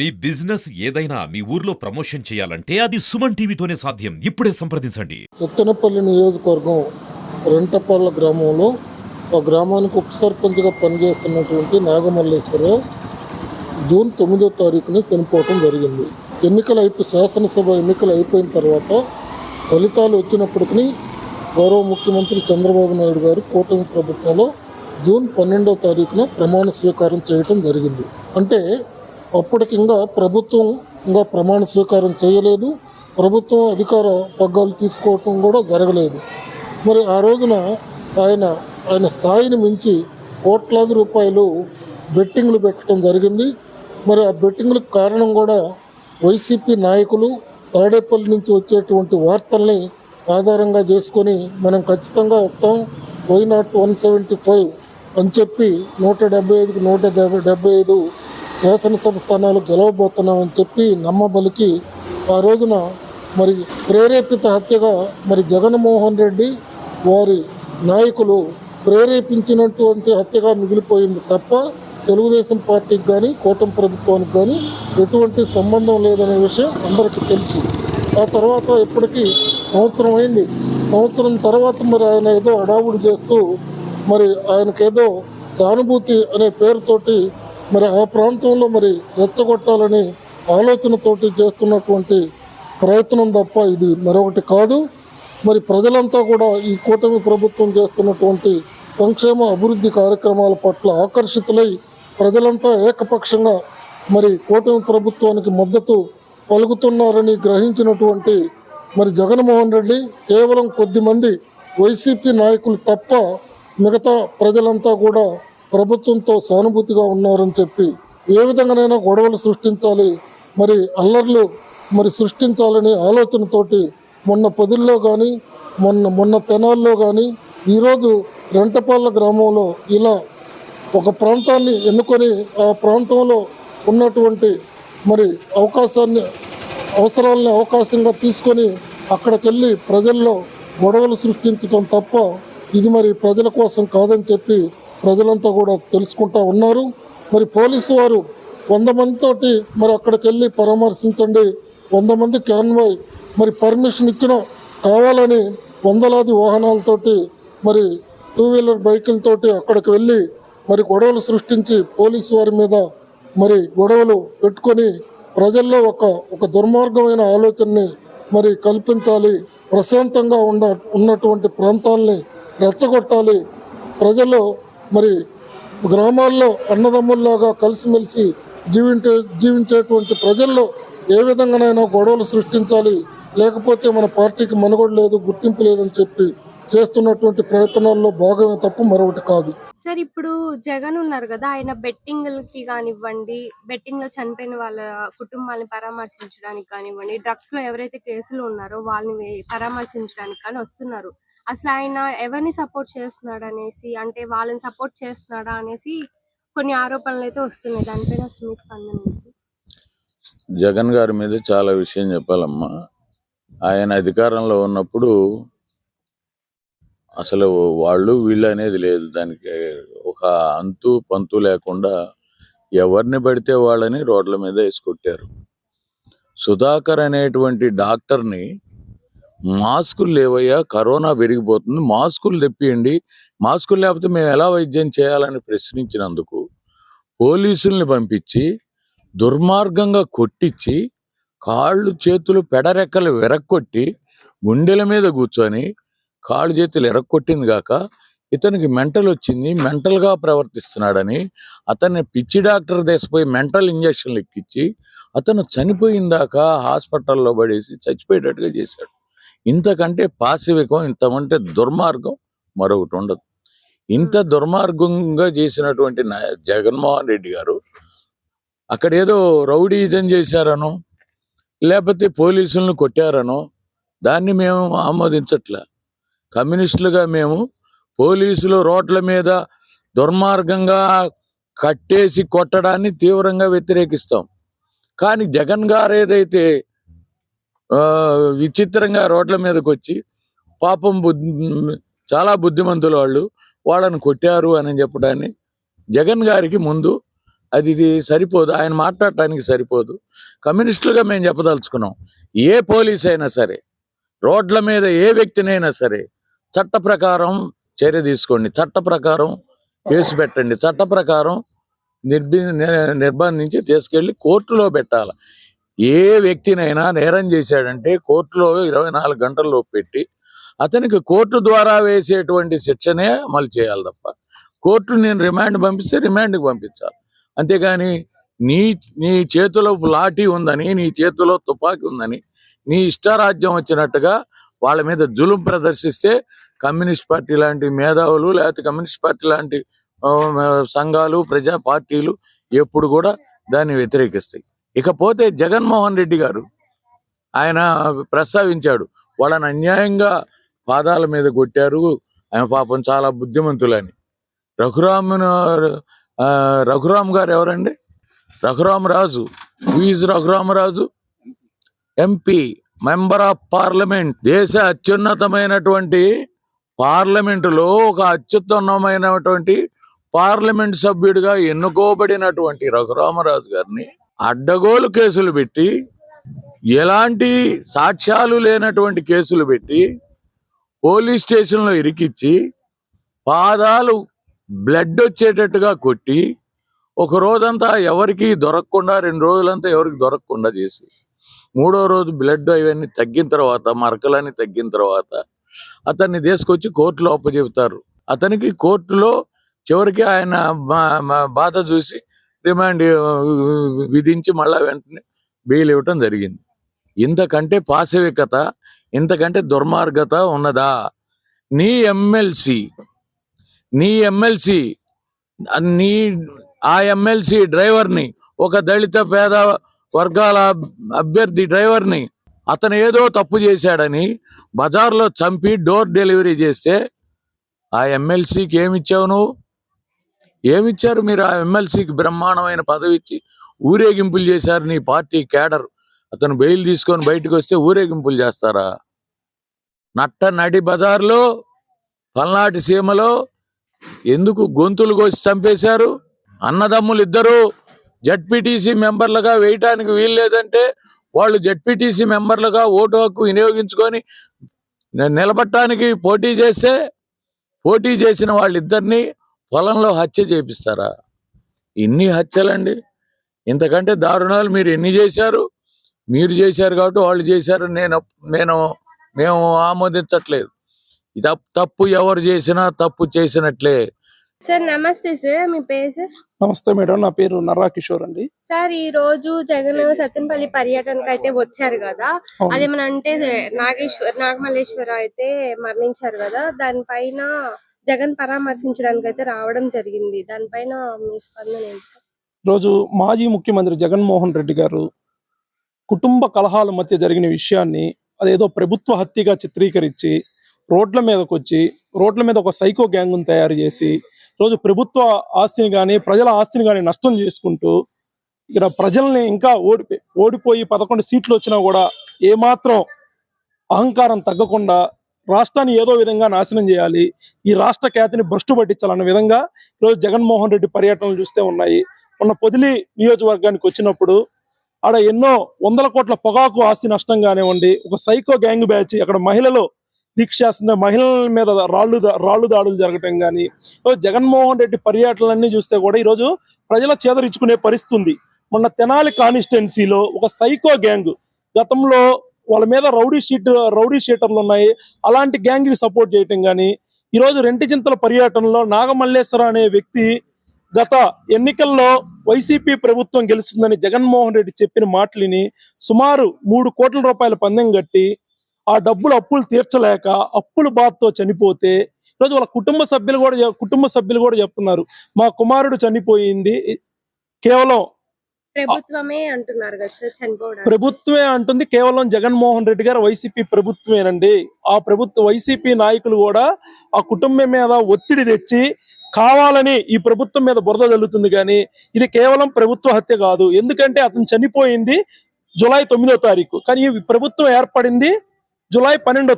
మీ business ఏదైనా మీ ఊర్లో promotion చేయాలంటే అది సుమన్ టీవీతోనే సాధ్యం. ఇప్పుడే సంప్రదించండి. సత్తెనపల్లి నియోజకవర్గం రెంటపల్ల గ్రామంలో ఆ గ్రామానికి ఉప సర్పంచ్గా పనిచేస్తున్నటువంటి నాగమల్లేశ్వరరావు జూన్ 9వ తారీఖున చనిపోవటం జరిగింది. శాసనసభ ఎన్నికలు అయిపోయిన తర్వాత ఫలితాలు వచ్చినప్పటికీ గౌరవ ముఖ్యమంత్రి చంద్రబాబు నాయుడు గారు కూటమి ప్రభుత్వంలో జూన్ 12వ తారీఖున ప్రమాణ స్వీకారం చేయటం జరిగింది. అంటే అప్పటికి ప్రభుత్వం ప్రమాణ స్వీకారం చేయలేదు, ప్రభుత్వం అధికార పగ్గాలు తీసుకోవటం కూడా జరగలేదు. మరి ఆ రోజున ఆయన స్థాయిని మించి కోట్లాది రూపాయలు బెట్టింగ్లు పెట్టడం జరిగింది. మరి ఆ బెట్టింగ్లకు కారణం కూడా వైసీపీ నాయకులు తాడేపల్లి నుంచి వచ్చేటువంటి వార్తల్ని ఆధారంగా చేసుకొని మనం ఖచ్చితంగా వస్తాం, వైనాట్ 175 అని చెప్పి 175కి 175 శాసనసభ స్థానాలు గెలవబోతున్నామని చెప్పి నమ్మబలికి ఆ రోజున మరి ప్రేరేపిత హత్యగా మరి జగన్మోహన్ రెడ్డి వారి నాయకులు ప్రేరేపించినటువంటి హత్యగా మిగిలిపోయింది తప్ప తెలుగుదేశం పార్టీకి కానీ కూటమి ప్రభుత్వానికి కానీ ఎటువంటి సంబంధం లేదనే విషయం అందరికీ తెలుసు. ఆ తర్వాత ఇప్పటికీ సంవత్సరం అయింది. సంవత్సరం తర్వాత మరి ఆయన ఏదో హడావుడి చేస్తూ మరి ఆయనకేదో సానుభూతి అనే పేరుతోటి మరి ఆ ప్రాంతంలో మరి రెచ్చగొట్టాలని ఆలోచనతోటి చేస్తున్నటువంటి ప్రయత్నం తప్ప ఇది మరొకటి కాదు. మరి ప్రజలంతా కూడా ఈ కూటమి ప్రభుత్వం చేస్తున్నటువంటి సంక్షేమ అభివృద్ధి కార్యక్రమాల పట్ల ఆకర్షితులై ప్రజలంతా ఏకపక్షంగా మరి కూటమి ప్రభుత్వానికి మద్దతు పలుకుతున్నారని గ్రహించినటువంటి మరి జగన్మోహన్ రెడ్డి కేవలం కొద్దిమంది వైసీపీ నాయకులు తప్ప మిగతా ప్రజలంతా కూడా ప్రభుత్వంతో సానుభూతిగా ఉన్నారని చెప్పి ఏ విధంగానైనా గొడవలు సృష్టించాలి, మరి అల్లర్లు మరి సృష్టించాలని ఆలోచనతోటి మొన్న పొదిల్లో కానీ మొన్న తెనాల్లో కానీ ఈరోజు రెంటపల్ల గ్రామంలో ఇలా ఒక ప్రాంతాన్ని ఎన్నుకొని ఆ ప్రాంతంలో ఉన్నటువంటి మరి అవసరాలని అవకాశంగా తీసుకొని అక్కడికెళ్ళి ప్రజల్లో గొడవలు సృష్టించడం తప్ప ఇది మరి ప్రజల కోసం కాదని చెప్పి ప్రజలంతా కూడా తెలుసుకుంటా ఉన్నారు. మరి పోలీసు వారు 100 మందితోటి మరి అక్కడికి వెళ్ళి పరామర్శించండి, 100 మంది క్యాన్వాయ్ మరి పర్మిషన్ ఇచ్చిన కావాలని వందలాది వాహనాలతోటి మరి 2 వీలర్ బైకులతోటి అక్కడికి వెళ్ళి మరి గొడవలు సృష్టించి పోలీసు వారి మీద మరి గొడవలు పెట్టుకొని ప్రజల్లో ఒక దుర్మార్గమైన ఆలోచనని మరి కల్పించాలి, ప్రశాంతంగా ఉన్నటువంటి ప్రాంతాలని రెచ్చగొట్టాలి, ప్రజలు మరి గ్రామాల్లో అన్నదమ్ముల్లాగా కలిసిమెలిసి జీవించేటువంటి ప్రజల్లో ఏ విధంగానైనా గొడవలు సృష్టించాలి, లేకపోతే మన పార్టీకి మనుగడ లేదు, గుర్తింపు లేదని చెప్పి చేస్తున్నటువంటి ప్రయత్నాల్లో భాగమే తప్ప మరొకటి కాదు. సార్, ఇప్పుడు జగన్ ఉన్నారు కదా, ఆయన బెట్టింగ్లకి కానివ్వండి, బెట్టింగ్ లో చనిపోయిన వాళ్ళ కుటుంబాన్ని పరామర్శించడానికి కానివ్వండి, డ్రగ్స్ లో ఎవరైతే కేసులు ఉన్నారో వాళ్ళని పరామర్శించడానికి కానీ వస్తున్నారు. అసలు ఆయన ఎవరిని సపోర్ట్ చేస్తున్నాడు అనేసి, అంటే వాళ్ళని సపోర్ట్ చేస్తున్నాడా అనేసి కొన్ని ఆరోపణలు అయితే వస్తున్నాయి. దానిపైన అసలు మీ స్పందన? జగన్ గారి మీద చాలా విషయం చెప్పాలమ్మా. ఆయన అధికారంలో ఉన్నప్పుడు అసలు వాళ్ళు వీళ్ళు అనేది లేదు, దానికి ఒక అంతు పంతు లేకుండా ఎవరిని పడితే వాళ్ళని రోడ్ల మీద వేసుకొట్టారు. సుధాకర్ అనేటువంటి డాక్టర్ని మాస్కులు లేవయ్యా, కరోనా పెరిగిపోతుంది, మాస్కులు తెప్పియండి, మాస్కులు లేకపోతే మేము ఎలా వైద్యం చేయాలని ప్రశ్నించినందుకు పోలీసుల్ని పంపించి దుర్మార్గంగా కొట్టించి కాళ్ళు చేతులు పెడరెక్కలు విరక్కొట్టి గుండెల మీద కూర్చొని కాళ్ళు చేతులు ఎరక్కొట్టింది కాక ఇతనికి మెంటల్ వచ్చింది, మెంటల్గా ప్రవర్తిస్తున్నాడని అతన్ని పిచ్చి డాక్టర్ దేశపోయి మెంటల్ ఇంజక్షన్లు ఎక్కించి అతను చనిపోయిందాకా హాస్పిటల్లో పడేసి చచ్చిపోయేటట్టుగా చేశాడు. ఇంతకంటే పాశవికం, ఇంతకంటే దుర్మార్గం మరొకటి ఉండదు. ఇంత దుర్మార్గంగా చేసినటువంటి జగన్మోహన్ రెడ్డి గారు అక్కడ ఏదో రౌడీజం చేశారనో లేకపోతే పోలీసులను కొట్టారనో దాన్ని మేము ఆమోదించట్లే. కమ్యూనిస్టులుగా మేము పోలీసులు రోడ్ల మీద దుర్మార్గంగా కట్టేసి కొట్టడాన్ని తీవ్రంగా వ్యతిరేకిస్తాం. కానీ జగన్ గారు ఏదైతే విచిత్రంగా రోడ్ల మీదకి వచ్చి పాపం చాలా బుద్ధిమంతులు వాళ్ళని కొట్టారు అని చెప్పడాన్ని జగన్ గారికి ముందు ఇది సరిపోదు, ఆయన మాట్లాడటానికి సరిపోదు. కమ్యూనిస్టులుగా మేము చెప్పదలుచుకున్నాం, ఏ పోలీస్ అయినా సరే, రోడ్ల మీద ఏ వ్యక్తినైనా సరే చట్ట ప్రకారం చర్య తీసుకోండి, చట్ట ప్రకారం కేసు పెట్టండి, చట్ట ప్రకారం నిర్బంధించి తీసుకెళ్లి కోర్టులో పెట్టాలి. ఏ వ్యక్తినైనా నేరం చేశాడంటే కోర్టులో 24 గంటల్లో పెట్టి అతనికి కోర్టు ద్వారా వేసేటువంటి శిక్షనే అమలు చేయాలి తప్ప, కోర్టు నేను రిమాండ్ పంపిస్తే రిమాండ్కి పంపించాలి. అంతేగాని నీ నీ చేతిలో లాఠీ ఉందని, నీ చేతిలో తుపాకీ ఉందని, నీ ఇష్టారాజ్యం వచ్చినట్టుగా వాళ్ళ మీద జులుం ప్రదర్శిస్తే కమ్యూనిస్ట్ పార్టీ లాంటి మేధావులు, లేకపోతే కమ్యూనిస్ట్ పార్టీ లాంటి సంఘాలు, ప్రజా పార్టీలు ఎప్పుడు కూడా దాన్ని వ్యతిరేకిస్తాయి. ఇకపోతే జగన్మోహన్ రెడ్డి గారు ఆయన ప్రస్తావించాడు, వాళ్ళని అన్యాయంగా పాదాల మీద కొట్టారు, ఆయన పాపం చాలా బుద్ధిమంతులని. రఘురామ్ గారు ఎవరండి? Raghuramaraju. Who is Raghuramaraju? MP, member of parliament. దేశ అత్యున్నతమైనటువంటి పార్లమెంటులో ఒక అత్యుత్తమమైనటువంటి పార్లమెంట్ సభ్యుడిగా ఎన్నుకోబడినటువంటి రఘురామరాజు గారిని అడ్డగోలు కేసులు పెట్టి, ఎలాంటి సాక్ష్యాలు లేనటువంటి కేసులు పెట్టి పోలీస్ స్టేషన్లో ఇరికిచ్చి పాదాలు బ్లడ్ వచ్చేటట్టుగా కొట్టి, ఒక రోజంతా ఎవరికి దొరకకుండా, 2 రోజులంతా ఎవరికి దొరకకుండా చేసి, 3వ రోజు బ్లడ్ అవన్నీ తగ్గిన తర్వాత, మరకలన్నీ తగ్గిన తర్వాత అతన్ని తీసుకొచ్చి కోర్టులో అప్పచెబుతారు. అతనికి కోర్టులో చివరికి ఆయన బాధ చూసి రిమాండ్ విధించి మళ్ళా వెంటనే బెయిల్ ఇవ్వటం జరిగింది. ఇంతకంటే పాశవికత, ఇంతకంటే దుర్మార్గత ఉన్నదా? నీ ఎమ్మెల్సీ ఆ ఎమ్మెల్సీ డ్రైవర్ని, ఒక దళిత పేద వర్గాల అభ్యర్థి డ్రైవర్ని అతను ఏదో తప్పు చేశాడని బజార్లో చంపి డోర్ డెలివరీ చేస్తే ఆ ఎమ్మెల్సీకి ఏమిచ్చావు నువ్వు? ఏమిచ్చారు మీరు? ఆ ఎమ్మెల్సీకి బ్రహ్మాండమైన పదవి ఇచ్చి ఊరేగింపులు చేశారు నీ పార్టీ కేడర్. అతను బెయిల్ తీసుకొని బయటకు వస్తే ఊరేగింపులు చేస్తారా? నడి బజార్లో, పల్నాటి సీమలో ఎందుకు గొంతులు కోసి చంపేశారు? అన్నదమ్ములు ఇద్దరు జడ్పీటీసీ మెంబర్లుగా వేయటానికి వీలు లేదంటే వాళ్ళు జడ్పీటీసీ మెంబర్లుగా ఓటు హక్కు వినియోగించుకొని నిలబడటానికి పోటీ చేస్తే, పోటీ చేసిన వాళ్ళిద్దరినీ పొలంలో హత్య చేపిస్తారా? ఇన్ని హత్యలండి. ఇంతకంటే దారుణాలు మీరు ఎన్ని చేశారు? మీరు చేశారు కాబట్టి వాళ్ళు చేశారు, మేము ఆమోదించట్లేదు. తప్పు ఎవరు చేసినా తప్పు చేసినట్లే. సార్ నమస్తే సార్, మీ పేరు సార్? నమస్తే మేడం, నా పేరు నర్రా కిషోర్ అండి. సార్ ఈ రోజు జగన్ సత్తెనపల్లి పర్యటనకు అయితే వచ్చారు కదా, అదేమన్నా అంటే నాగమల్లేశ్వర అయితే మరణించారు కదా, దానిపైన జగన్ పరామర్శించడానికి అయితే రావడం జరిగింది. దానిపైన మీ స్పందన ఏంటి సార్? ఈరోజు మాజీ ముఖ్యమంత్రి జగన్మోహన్ రెడ్డి గారు కుటుంబ కలహాల మధ్య జరిగిన విషయాన్ని అదేదో ప్రభుత్వ హత్యగా చిత్రీకరించి రోడ్ల మీదకి వచ్చి, రోడ్ల మీద ఒక సైకో గ్యాంగ్ను తయారు చేసి ఈరోజు ప్రభుత్వ ఆస్తిని కానీ ప్రజల ఆస్తిని కానీ నష్టం చేసుకుంటూ ఇక్కడ ప్రజల్ని ఇంకా ఓడిపోయి 11 సీట్లు వచ్చినా కూడా ఏమాత్రం అహంకారం తగ్గకుండా రాష్ట్రాన్ని ఏదో విధంగా నాశనం చేయాలి, ఈ రాష్ట్ర ఖ్యాతిని భ్రష్టు పట్టించాలన్న విధంగా ఈరోజు జగన్మోహన్ రెడ్డి పర్యటనలు చూస్తే ఉన్నాయి. మొన్న పొదిలి నియోజకవర్గానికి వచ్చినప్పుడు ఆడ ఎన్నో 100 కోట్ల పొగాకు ఆస్తి నష్టం కానివ్వండి, ఒక సైకో గ్యాంగ్ బ్యాచ్ అక్కడ మహిళలు దీక్ష చేస్తున్న మహిళల మీద రాళ్ళు దాడులు జరగటం కానీ, జగన్మోహన్ రెడ్డి పర్యటనలన్నీ చూస్తే కూడా ఈరోజు ప్రజల చేదరించుకునే పరిస్థితి. మొన్న తెనాలి కాన్స్టిట్యున్సీలో ఒక సైకో గ్యాంగ్, గతంలో వాళ్ళ మీద రౌడీ షీటర్లు ఉన్నాయి, అలాంటి గ్యాంగ్కి సపోర్ట్ చేయటం కానీ, ఈరోజు రెంటిచింతల పర్యటనలో నాగమల్లేశ్వర అనే వ్యక్తి గత ఎన్నికల్లో వైసీపీ ప్రభుత్వం గెలుస్తుందని జగన్మోహన్ రెడ్డి చెప్పిన మాటలిని సుమారు 3 కోట్ల రూపాయల పందెం కట్టి ఆ అప్పులు తీర్చలేక అప్పుల బాధతో చనిపోతే ఈరోజు వాళ్ళ కుటుంబ సభ్యులు కూడా చెప్తున్నారు, మా కుమారుడు చనిపోయింది కేవలం ప్రభుత్వమే అంటున్నారు కదా సార్, చనిపోవడం ప్రభుత్వమే అంటుంది, కేవలం జగన్మోహన్ రెడ్డి గారు వైసీపీ ప్రభుత్వమేనండి. ఆ వైసీపీ నాయకులు కూడా ఆ కుటుంబం మీద ఒత్తిడి తెచ్చి కావాలని ఈ ప్రభుత్వం మీద బురద జల్లుతుంది. కానీ ఇది కేవలం ప్రభుత్వ హత్య కాదు, ఎందుకంటే అతను చనిపోయింది జూలై 9వ తారీఖు, కానీ ఈ ప్రభుత్వం ఏర్పడింది జూన్ 12వ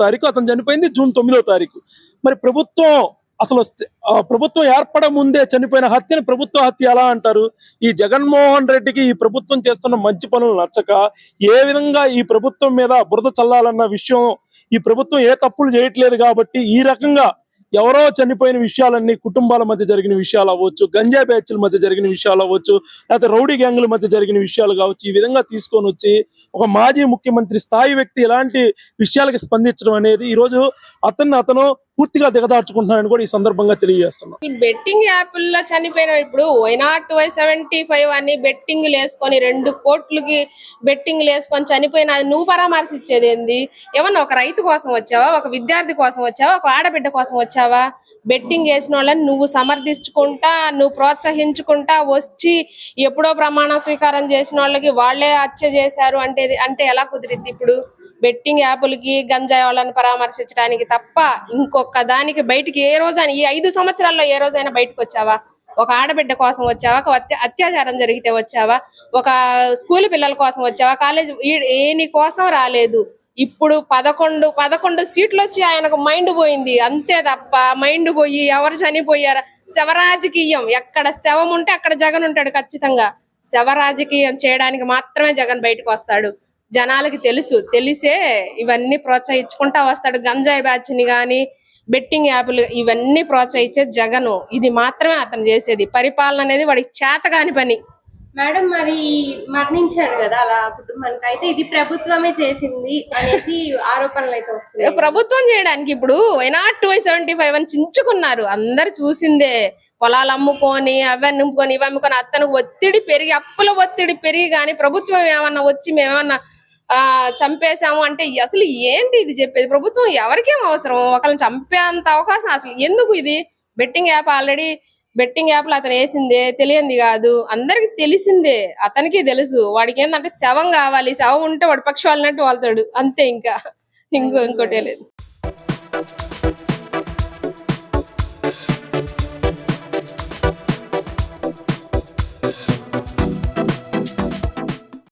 తారీఖు, అతను చనిపోయింది జూన్ 9వ తారీఖు. మరి ప్రభుత్వం అసలు ప్రభుత్వం ఏర్పడ ముందే చనిపోయిన హత్యని ప్రభుత్వ హత్య ఎలా అంటారు? ఈ జగన్మోహన్ రెడ్డికి ఈ ప్రభుత్వం చేస్తున్న మంచి పనులు నచ్చక ఏ విధంగా ఈ ప్రభుత్వం మీద బురద చల్లాలన్న విషయం, ఈ ప్రభుత్వం ఏ తప్పులు చేయట్లేదు కాబట్టి ఈ రకంగా ఎవరో చనిపోయిన విషయాలన్నీ కుటుంబాల మధ్య జరిగిన విషయాలు అవ్వచ్చు, గంజా బ్యాచ్ల మధ్య జరిగిన విషయాలు అవ్వచ్చు, లేకపోతే రౌడీ గ్యాంగుల మధ్య జరిగిన విషయాలు కావచ్చు, ఈ విధంగా తీసుకొని వచ్చి ఒక మాజీ ముఖ్యమంత్రి స్థాయి వ్యక్తి ఇలాంటి విషయాలకి స్పందించడం అనేది ఈరోజు అతను పూర్తిగా దిగదార్చుకుంటున్నారని కూడా ఈ సందర్భంగా తెలియజేస్తున్నాం. ఈ బెట్టింగ్ యాప్ల్లో చనిపోయిన ఇప్పుడు Y0 Y75 అని బెట్టింగ్లు వేసుకొని 2 కోట్లకి బెట్టింగ్లు వేసుకొని చనిపోయిన నువ్వు పరామర్శించేది ఏంది? ఏమన్నా ఒక రైతు కోసం వచ్చావా, ఒక విద్యార్థి కోసం వచ్చావా, ఒక ఆడబిడ్డ కోసం వచ్చావా? బెట్టింగ్ వేసిన వాళ్ళని నువ్వు సమర్థించుకుంటా, నువ్వు ప్రోత్సహించుకుంటా వచ్చి ఎప్పుడో ప్రమాణ స్వీకారం చేసిన వాళ్ళకి వాళ్ళే హత్య చేశారు అంటే ఎలా కుదిరిద్ది? ఇప్పుడు బెట్టింగ్ యాప్లకి గంజాయి వాళ్ళని పరామర్శించడానికి తప్ప ఇంకొక దానికి బయటికి ఏ రోజైనా ఈ 5 సంవత్సరాల్లో ఏ రోజైనా బయటకు వచ్చావా? ఒక ఆడబిడ్డ కోసం వచ్చావా, ఒక అత్యాచారం జరిగితే వచ్చావా, ఒక స్కూల్ పిల్లల కోసం వచ్చావా, కాలేజ్ ఏని కోసం రాలేదు. ఇప్పుడు 11 సీట్లు వచ్చి ఆయనకు మైండ్ పోయింది అంతే తప్ప, మైండ్ పోయి ఎవరు చనిపోయారా శవ రాజకీయం, ఎక్కడ శవం ఉంటే అక్కడ జగన్ ఉంటాడు ఖచ్చితంగా. శవ రాజకీయం చేయడానికి మాత్రమే జగన్ బయటకు వస్తాడు. జనాలకి తెలిసే ఇవన్నీ ప్రోత్సహించుకుంటా వస్తాడు. గంజాయి బ్యాచ్ ని గాని బెట్టింగ్ యాప్లు ఇవన్నీ ప్రోత్సహించే జగను. ఇది మాత్రమే అతను చేసేది. పరిపాలన అనేది వాడికి చేతగాని పని. మేడం మరి మరణించాడు కదా అలా కుటుంబానికి, అయితే ఇది ప్రభుత్వమే చేసింది అనేసి ఆరోపణలు అయితే వస్తున్నాయి. ప్రభుత్వం చేయడానికి ఇప్పుడు Y0 Y75 అని చించుకున్నారు, అందరు చూసిందే. పొలాలు అమ్ముకొని అవి అమ్ముకొని ఇవి అమ్ముకొని అతనికి ఒత్తిడి పెరిగి, అప్పుల ఒత్తిడి పెరిగి కానీ ప్రభుత్వం ఏమన్నా వచ్చి మేమన్నా చంపేశాము అంటే అసలు ఏంటి ఇది చెప్పేది? ప్రభుత్వం ఎవరికేం అవసరం? ఒకరిని చంపేంత అవకాశం అసలు ఎందుకు? ఇది బెట్టింగ్ యాప్ ఆల్రెడీ బెట్టింగ్ యాప్లు అతను వేసిందే, తెలియంది కాదు, అందరికి తెలిసిందే. అతనికి తెలుసు వాడికి ఏంటంటే శవం కావాలి, శవం ఉంటే వాడు పక్షి వాళ్ళనట్టు వాళ్తాడు అంతే, ఇంకోటి లేదు.